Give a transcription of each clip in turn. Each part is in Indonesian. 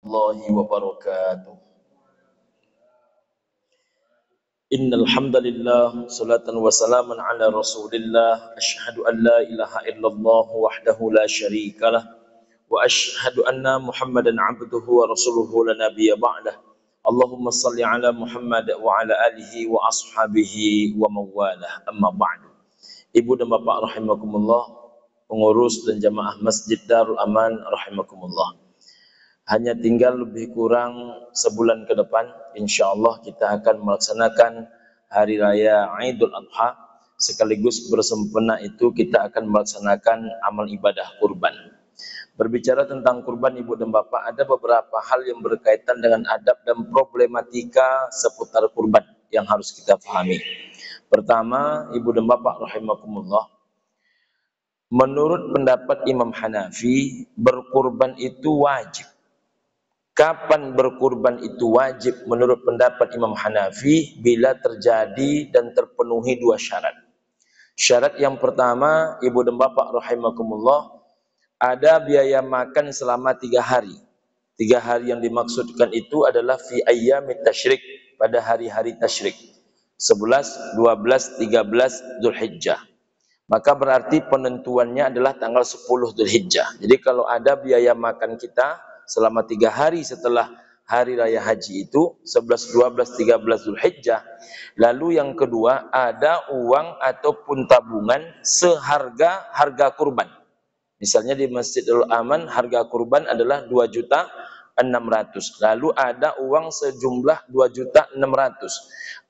Warahmatullahi wabarakatuh. Innal hamdalillah salatan wa salaman ala Rasulillah asyhadu an la ilaha illallah wahdahu la syarikalah wa asyhadu anna Muhammadan abduhu wa rasuluhu la nabiyya ba'dah. Allahumma salli ala Muhammad wa ala alihi wa ashabihi wa mawalah amma ba'du. Ibu dan bapak rahimakumullah, pengurus dan jamaah Masjid Darul Aman rahimakumullah. Hanya tinggal lebih kurang sebulan ke depan, insya Allah kita akan melaksanakan Hari Raya Idul Adha. Sekaligus bersempena itu kita akan melaksanakan amal ibadah kurban. Berbicara tentang kurban ibu dan bapak, ada beberapa hal yang berkaitan dengan adab dan problematika seputar kurban yang harus kita pahami. Pertama, ibu dan bapak rahimakumullah, menurut pendapat Imam Hanafi, berkurban itu wajib. Kapan berkurban itu wajib menurut pendapat Imam Hanafi? Bila terjadi dan terpenuhi dua syarat. Syarat yang pertama, ibu dan bapak rahimakumullah, ada biaya makan selama 3 hari. 3 hari yang dimaksudkan itu adalah fi ayyamit tasyrik, pada hari-hari tasyrik 11, 12, 13 Dzulhijjah. Maka berarti penentuannya adalah tanggal 10 Dzulhijjah. Jadi kalau ada biaya makan kita selama 3 hari setelah hari raya haji itu 11, 12, 13 Dzulhijjah. Lalu yang kedua, ada uang ataupun tabungan seharga harga kurban. Misalnya di Masjidil Aman harga kurban adalah 2.600.000. Lalu ada uang sejumlah 2.600.000.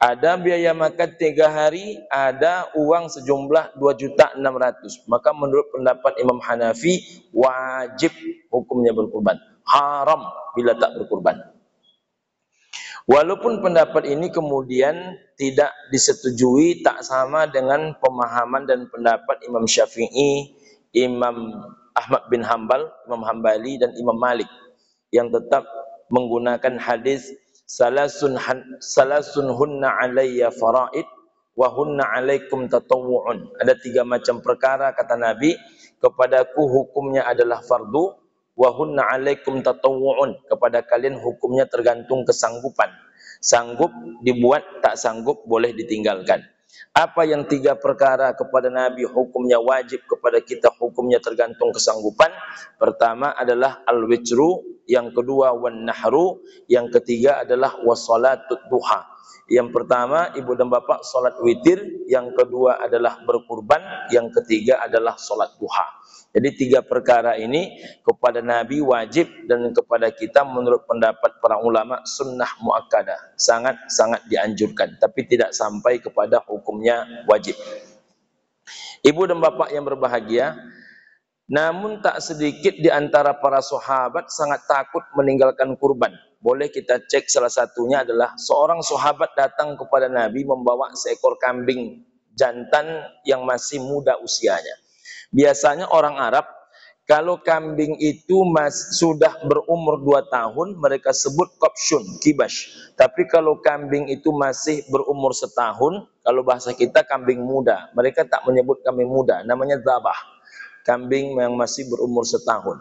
Ada biaya makan 3 hari, ada uang sejumlah 2.600.000. Maka menurut pendapat Imam Hanafi, wajib hukumnya berkurban. Haram bila tak berkurban. Walaupun pendapat ini kemudian tidak disetujui, tak sama dengan pemahaman dan pendapat Imam Syafi'i, Imam Ahmad bin Hanbal, Imam Hambali dan Imam Malik yang tetap menggunakan hadis salasun hunna alayya faraid wa hunna alaikum tatawwu'un. Ada 3 macam perkara kata Nabi, kepadaku hukumnya adalah fardu, wa hunna alaikum tatawwu'un, kepada kalian hukumnya tergantung kesanggupan. Sanggup dibuat, tak sanggup boleh ditinggalkan. Apa yang 3 perkara kepada Nabi hukumnya wajib, kepada kita hukumnya tergantung kesanggupan? Pertama adalah al-witru, yang kedua wan nahru, yang ketiga adalah wassalatut duha. Yang pertama ibu dan bapak salat witir, yang kedua adalah berkurban, yang ketiga adalah salat duha. Jadi 3 perkara ini kepada Nabi wajib, dan kepada kita menurut pendapat para ulama sunnah muakkadah, sangat-sangat dianjurkan, tapi tidak sampai kepada hukumnya wajib. Ibu dan bapak yang berbahagia, namun tak sedikit di antara para sahabat sangat takut meninggalkan kurban. Boleh kita cek, salah satunya adalah seorang sahabat datang kepada Nabi membawa seekor kambing jantan yang masih muda usianya. Biasanya orang Arab, kalau kambing itu sudah berumur 2 tahun, mereka sebut kopsyun, kibash. Tapi kalau kambing itu masih berumur setahun, kalau bahasa kita kambing muda, mereka tak menyebut kambing muda, namanya zabah. Kambing yang masih berumur setahun.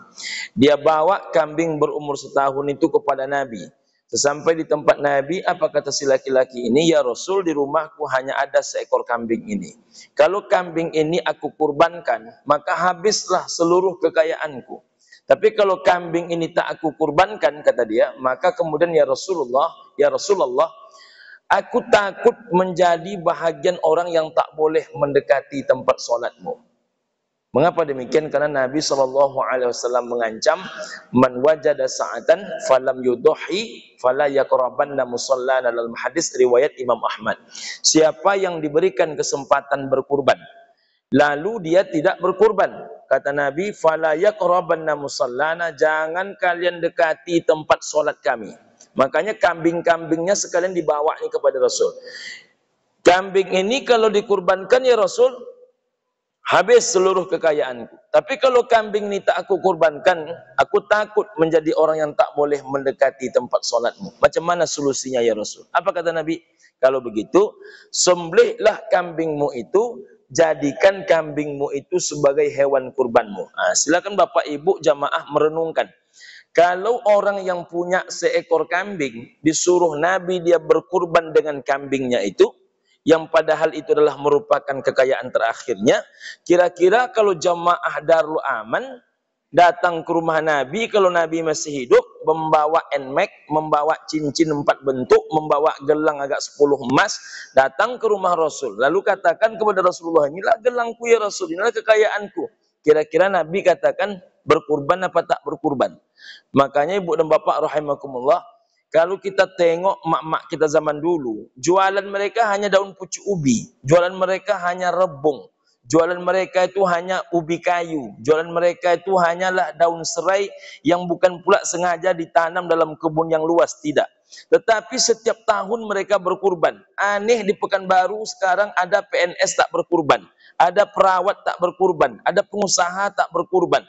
Dia bawa kambing berumur setahun itu kepada Nabi. Sesampai di tempat Nabi, apa kata si laki-laki ini? Ya Rasul, di rumahku hanya ada seekor kambing ini. Kalau kambing ini aku kurbankan, maka habislah seluruh kekayaanku. Tapi kalau kambing ini tak aku kurbankan, kata dia, maka kemudian ya Rasulullah, aku takut menjadi bahagian orang yang tak boleh mendekati tempat sholatmu. Mengapa demikian? Karena Nabi SAW mengancam, man wajada sa'atan falam yudohi fala yaqrabanna musallana, dalam hadis riwayat Imam Ahmad. Siapa yang diberikan kesempatan berkurban, lalu dia tidak berkurban, kata Nabi, fala yaqrabanna musallana, jangan kalian dekati tempat solat kami. Makanya kambing-kambingnya sekalian dibawa ini kepada Rasul. Kambing ini kalau dikurbankan ya Rasul, habis seluruh kekayaanku. Tapi kalau kambing ini tak aku kurbankan, aku takut menjadi orang yang tak boleh mendekati tempat solatmu. Macam mana solusinya ya Rasul? Apa kata Nabi? Kalau begitu, sembelihlah kambingmu itu, jadikan kambingmu itu sebagai hewan kurbanmu. Silakan Bapak Ibu jamaah merenungkan. Kalau orang yang punya seekor kambing, disuruh Nabi dia berkurban dengan kambingnya itu, yang padahal itu adalah merupakan kekayaan terakhirnya, kira-kira kalau jamaah Darul Aman datang ke rumah Nabi, kalau Nabi masih hidup, membawa enmek, membawa cincin 4 bentuk, membawa gelang agak 10 emas, datang ke rumah Rasul, lalu katakan kepada Rasulullah, inilah gelangku ya Rasul, inilah kekayaanku. Kira-kira Nabi katakan berkurban apa tak berkurban? Makanya ibu dan bapak rahimakumullah, kalau kita tengok mak-mak kita zaman dulu, jualan mereka hanya daun pucuk ubi, jualan mereka hanya rebung, jualan mereka itu hanya ubi kayu, jualan mereka itu hanyalah daun serai yang bukan pula sengaja ditanam dalam kebun yang luas, tidak. Tetapi setiap tahun mereka berkurban. Aneh di Pekanbaru sekarang ada PNS tak berkurban, ada perawat tak berkurban, ada pengusaha tak berkurban.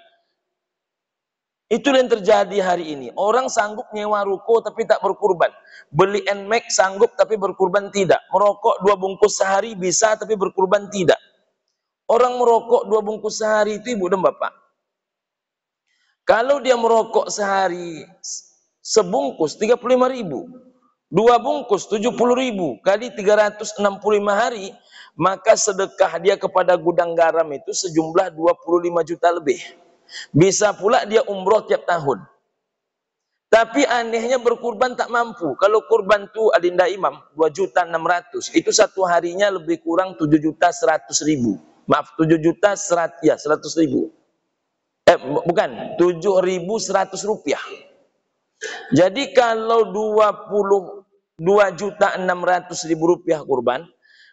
Itu yang terjadi hari ini. Orang sanggup nyewa ruko tapi tak berkurban. Beli NMAX sanggup tapi berkurban tidak. Merokok 2 bungkus sehari bisa tapi berkurban tidak. Orang merokok 2 bungkus sehari itu ibu dan bapak, kalau dia merokok sehari sebungkus 35.000, 2 bungkus 70.000 kali 365 hari, maka sedekah dia kepada gudang garam itu sejumlah 25 juta lebih. Bisa pula dia umroh tiap tahun. Tapi anehnya berkurban tak mampu. Kalau kurban tu adinda imam 2.600.000, itu satu harinya lebih kurang 7.100.000. Maaf, 7.100.000. Bukan, 7.100 rupiah. Jadi kalau 22.600.000 rupiah kurban,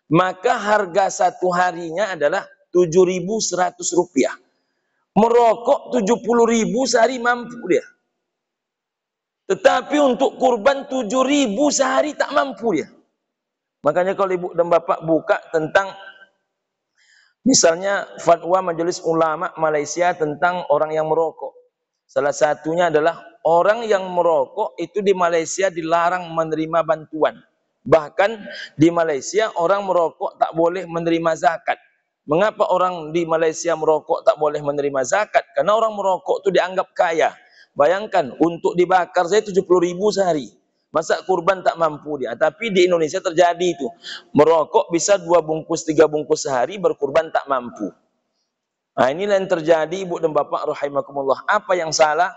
maka harga satu harinya adalah 7.100 rupiah. Merokok 70.000 sehari mampu dia. Tetapi untuk kurban 7.000 sehari tak mampu dia. Makanya kalau ibu dan bapak buka tentang misalnya fatwa Majelis Ulama Malaysia tentang orang yang merokok. Salah satunya adalah orang yang merokok itu di Malaysia dilarang menerima bantuan. Bahkan di Malaysia orang merokok tak boleh menerima zakat. Mengapa orang di Malaysia merokok tak boleh menerima zakat? Karena orang merokok itu dianggap kaya. Bayangkan, untuk dibakar saya 70.000 sehari. Masa kurban tak mampu dia. Tapi di Indonesia terjadi itu. Merokok bisa 2 bungkus, 3 bungkus sehari, berkurban tak mampu. Nah, inilah yang terjadi ibu dan bapak rahimakumullah. Apa yang salah?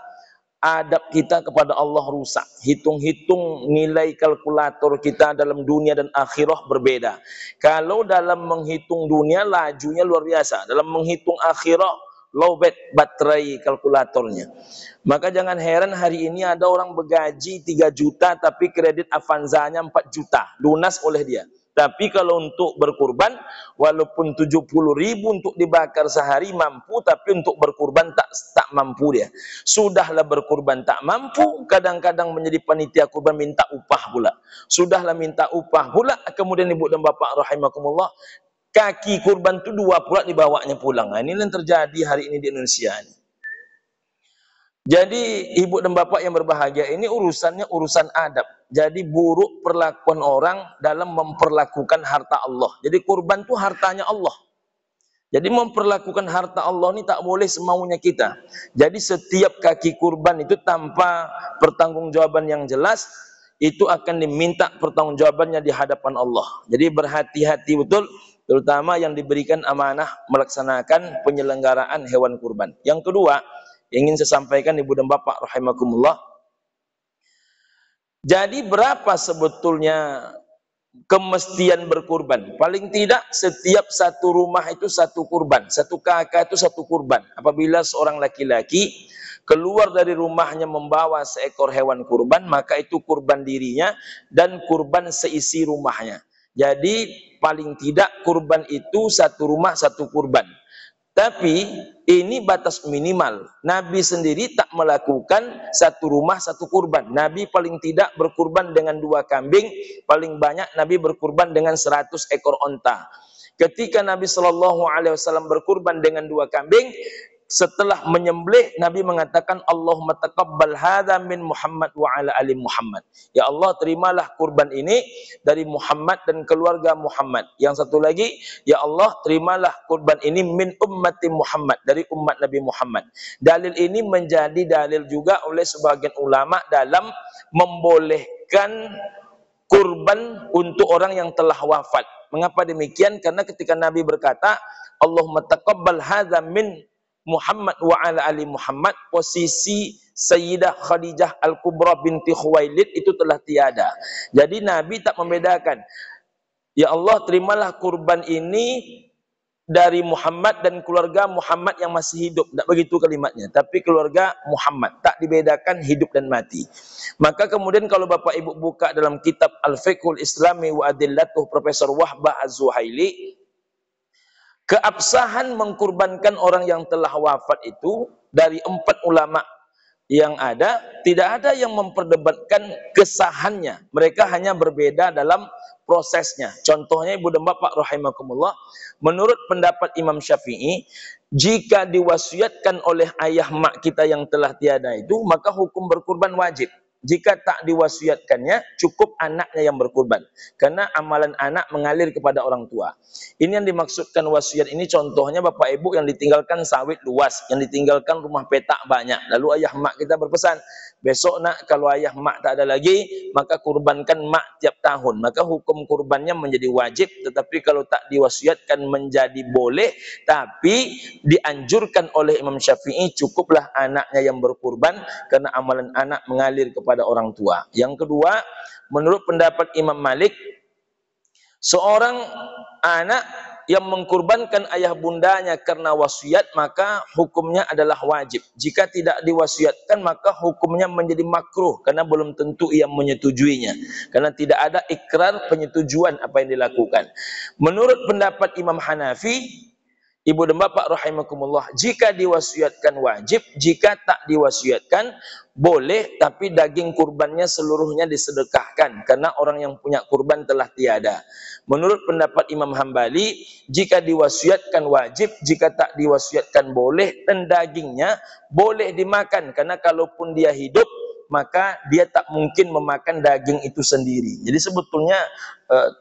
Adab kita kepada Allah rusak. Hitung-hitung nilai kalkulator kita dalam dunia dan akhirah berbeda. Kalau dalam menghitung dunia lajunya luar biasa, dalam menghitung akhirah lowbat baterai kalkulatornya. Maka jangan heran hari ini ada orang bergaji 3 juta tapi kredit Avanza-nya 4 juta lunas oleh dia. Tapi kalau untuk berkurban, walaupun 70.000 untuk dibakar sehari mampu, tapi untuk berkurban tak mampu dia. Sudahlah berkurban tak mampu, kadang-kadang menjadi panitia kurban minta upah pula. Sudahlah minta upah pula, kemudian ibu dan bapak rahimakumullah, kaki kurban itu 2 pula dibawanya pulang. Nah, ini yang terjadi hari ini di Indonesia. Jadi ibu dan bapak yang berbahagia, ini urusannya urusan adab. Jadi buruk perlakuan orang dalam memperlakukan harta Allah. Jadi kurban itu hartanya Allah. Jadi memperlakukan harta Allah ini tak boleh semaunya kita. Jadi setiap kaki kurban itu tanpa pertanggungjawaban yang jelas, itu akan diminta pertanggungjawabannya di hadapan Allah. Jadi berhati-hati betul, terutama yang diberikan amanah melaksanakan penyelenggaraan hewan kurban. Yang kedua, ingin saya sampaikan ibu dan bapak rahimakumullah. Jadi berapa sebetulnya kemestian berkurban? Paling tidak setiap satu rumah itu satu kurban, satu kakak itu satu kurban. Apabila seorang laki-laki keluar dari rumahnya membawa seekor hewan kurban, maka itu kurban dirinya dan kurban seisi rumahnya. Jadi paling tidak kurban itu satu rumah satu kurban. Tapi ini batas minimal. Nabi sendiri tak melakukan satu rumah satu kurban. Nabi paling tidak berkurban dengan 2 kambing, paling banyak Nabi berkurban dengan 100 ekor onta. Ketika Nabi SAW berkurban dengan 2 kambing, setelah menyembelih, Nabi mengatakan, Allahumma taqabbal hadza min Muhammad wa ala ali Muhammad. Ya Allah, terimalah kurban ini dari Muhammad dan keluarga Muhammad. Yang satu lagi, ya Allah, terimalah kurban ini min ummati Muhammad, dari umat Nabi Muhammad. Dalil ini menjadi dalil juga oleh sebagian ulama dalam membolehkan kurban untuk orang yang telah wafat. Mengapa demikian? Karena ketika Nabi berkata, Allahumma taqabbal hadza min Muhammad wa ala ali Muhammad, posisi Sayyidah Khadijah Al-Kubra binti Khuwailid itu telah tiada. Jadi Nabi tak membedakan. Ya Allah, terimalah kurban ini dari Muhammad dan keluarga Muhammad yang masih hidup. Tak begitu kalimatnya, tapi keluarga Muhammad, tak dibedakan hidup dan mati. Maka kemudian kalau Bapak Ibu buka dalam kitab Al-Fiqhul Islami wa Adillatuh Profesor Wahbah Az-Zuhaili, keabsahan mengkurbankan orang yang telah wafat itu dari 4 ulama yang ada, tidak ada yang memperdebatkan kesahannya. Mereka hanya berbeda dalam prosesnya. Contohnya Ibu dan Bapak rahimakumullah, menurut pendapat Imam Syafi'i, jika diwasiatkan oleh ayah mak kita yang telah tiada itu, maka hukum berkurban wajib. Jika tak diwasiatkannya, cukup anaknya yang berkurban. Karena amalan anak mengalir kepada orang tua. Ini yang dimaksudkan wasiat ini, contohnya Bapak Ibu yang ditinggalkan sawit luas, yang ditinggalkan rumah petak banyak. Lalu ayah mak kita berpesan, besok nak kalau ayah mak tak ada lagi, maka kurbankan mak tiap tahun. Maka hukum kurbannya menjadi wajib, tetapi kalau tak diwasiatkan menjadi boleh, tapi dianjurkan oleh Imam Syafi'i, cukuplah anaknya yang berkurban, karena amalan anak mengalir kepada orang tua. Yang kedua, menurut pendapat Imam Malik, seorang anak yang mengkurbankan ayah bundanya karena wasiat, maka hukumnya adalah wajib. Jika tidak diwasiatkan, maka hukumnya menjadi makruh, karena belum tentu ia menyetujuinya, karena tidak ada ikrar penyetujuan apa yang dilakukan. Menurut pendapat Imam Hanafi, Ibu dan Bapak rahimakumullah, jika diwasiatkan wajib, jika tak diwasiatkan boleh, tapi daging kurbannya seluruhnya disedekahkan, karena orang yang punya kurban telah tiada. Menurut pendapat Imam Hambali, jika diwasiatkan wajib, jika tak diwasiatkan boleh, dan dagingnya boleh dimakan, karena kalaupun dia hidup, maka dia tak mungkin memakan daging itu sendiri. Jadi sebetulnya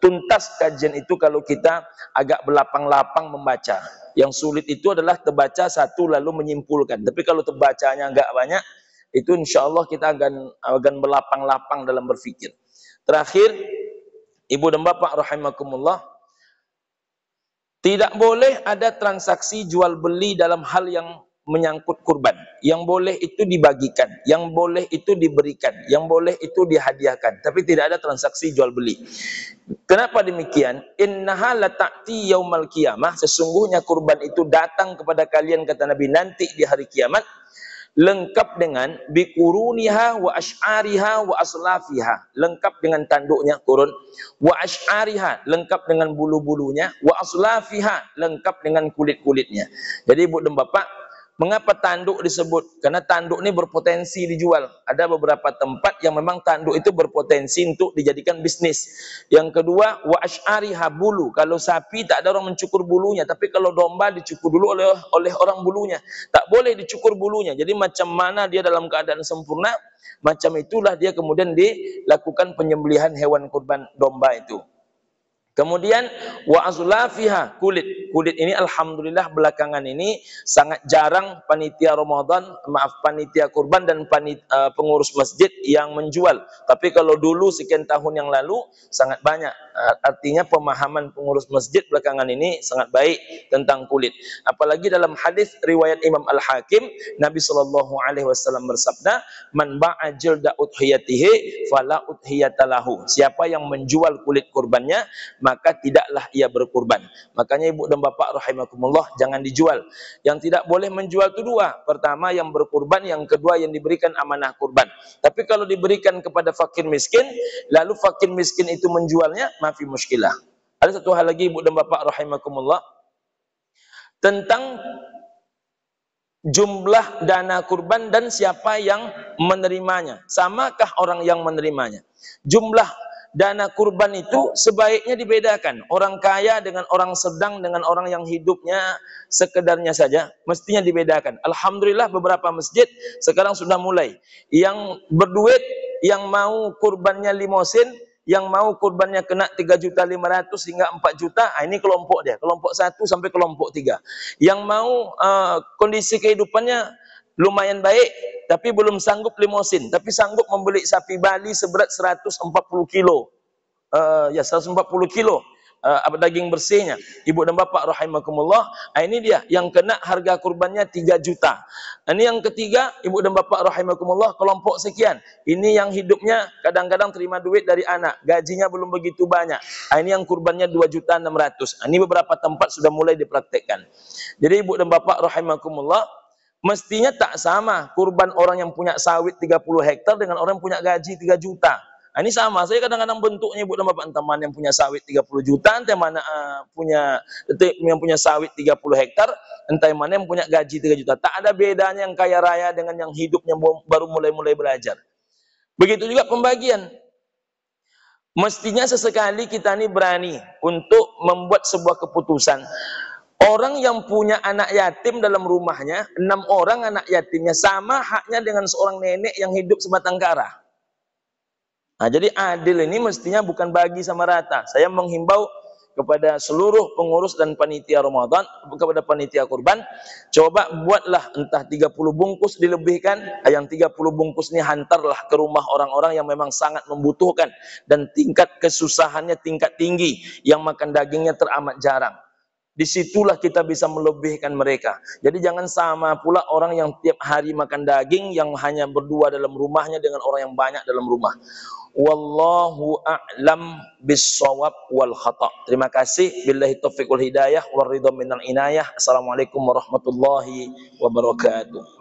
tuntas kajian itu kalau kita agak berlapang-lapang membaca. Yang sulit itu adalah terbaca satu lalu menyimpulkan. Tapi kalau terbacanya agak banyak, itu insya Allah kita akan berlapang-lapang dalam berpikir. Terakhir, Ibu dan Bapak rahimakumullah, tidak boleh ada transaksi jual beli dalam hal yang menyangkut kurban. Yang boleh itu dibagikan, yang boleh itu diberikan, yang boleh itu dihadiahkan, tapi tidak ada transaksi jual beli. Kenapa demikian? Innaha lata'ti yaumal qiyamah, sesungguhnya kurban itu datang kepada kalian, kata Nabi, nanti di hari kiamat, lengkap dengan bikuruniha wa ash'ariha wa aslafiha, lengkap dengan tanduknya kurun, wa ash'ariha, lengkap dengan bulu-bulunya, wa aslafiha, lengkap dengan kulit-kulitnya. Jadi Ibu dan Bapak, mengapa tanduk disebut? Karena tanduk ini berpotensi dijual. Ada beberapa tempat yang memang tanduk itu berpotensi untuk dijadikan bisnis. Yang kedua, wa ash'ariha, bulu. Kalau sapi tak ada orang mencukur bulunya, tapi kalau domba dicukur dulu oleh orang bulunya. Tak boleh dicukur bulunya. Jadi macam mana dia dalam keadaan sempurna, macam itulah dia kemudian dilakukan penyembelihan hewan kurban domba itu. Kemudian wa azlafiha, kulit. Kulit ini alhamdulillah belakangan ini sangat jarang panitia Ramadan, panitia kurban dan pengurus masjid yang menjual. Tapi kalau dulu sekian tahun yang lalu sangat banyak. Artinya pemahaman pengurus masjid belakangan ini sangat baik tentang kulit. Apalagi dalam hadis riwayat Imam Al-Hakim, Nabi SAW bersabda, "Man ba'a jilda udhiyatihi fala udhiyatalahu." Siapa yang menjual kulit kurbannya, maka tidaklah ia berkurban. Makanya Ibu dan Bapak rahimakumullah, jangan dijual. Yang tidak boleh menjual itu dua. Pertama yang berkurban, yang kedua yang diberikan amanah kurban. Tapi kalau diberikan kepada fakir miskin, lalu fakir miskin itu menjualnya, mafi muskilah. Ada satu hal lagi Ibu dan Bapak rahimakumullah, tentang jumlah dana kurban dan siapa yang menerimanya. Samakah orang yang menerimanya? Jumlah dana kurban itu sebaiknya dibedakan. Orang kaya dengan orang sedang dengan orang yang hidupnya sekedarnya saja, mestinya dibedakan. Alhamdulillah beberapa masjid sekarang sudah mulai. Yang berduit, yang mau kurbannya limosin, yang mau kurbannya kena 3.500.000 hingga 4 juta, ini kelompok dia, kelompok 1 sampai kelompok 3. Yang mau kondisi kehidupannya lumayan baik, tapi belum sanggup limosin, tapi sanggup membeli sapi Bali seberat 140 kilo, 140 kilo daging bersihnya, ibu dan bapak rahimakumullah. Ini dia yang kena harga kurbannya 3 juta. Ini yang ketiga, ibu dan bapak rahimakumullah, kelompok sekian. Ini yang hidupnya kadang-kadang terima duit dari anak, gajinya belum begitu banyak. Ini yang kurbannya 2.600.000. Ini beberapa tempat sudah mulai dipraktekkan. Jadi ibu dan bapak rahimakumullah, mestinya tak sama kurban orang yang punya sawit 30 hektar dengan orang yang punya gaji 3 juta. Ini sama. Saya kadang-kadang bentuknya ibu dan bapak, teman yang punya sawit 30 juta, entah mana yang punya sawit 30 hektar, entah mana yang punya gaji 3 juta. Tak ada bedanya yang kaya raya dengan yang hidupnya baru mulai-mulai belajar. Begitu juga pembagian. Mestinya sesekali kita ini berani untuk membuat sebuah keputusan. Orang yang punya anak yatim dalam rumahnya, 6 orang anak yatimnya sama haknya dengan seorang nenek yang hidup sebatang kara. Jadi adil ini mestinya bukan bagi sama rata. Saya menghimbau kepada seluruh pengurus dan panitia Ramadan, kepada panitia kurban, coba buatlah entah 30 bungkus dilebihkan, yang 30 bungkus ini hantarlah ke rumah orang-orang yang memang sangat membutuhkan dan tingkat kesusahannya tingkat tinggi, yang makan dagingnya teramat jarang. Disitulah kita bisa melebihkan mereka. Jadi jangan sama pula orang yang tiap hari makan daging, yang hanya berdua dalam rumahnya dengan orang yang banyak dalam rumah. Wallahu a'lam bis-shawab wal khata'. Terima kasih. Billahi taufiq wal hidayah wal ridha minal inayah. Assalamualaikum warahmatullahi wabarakatuh.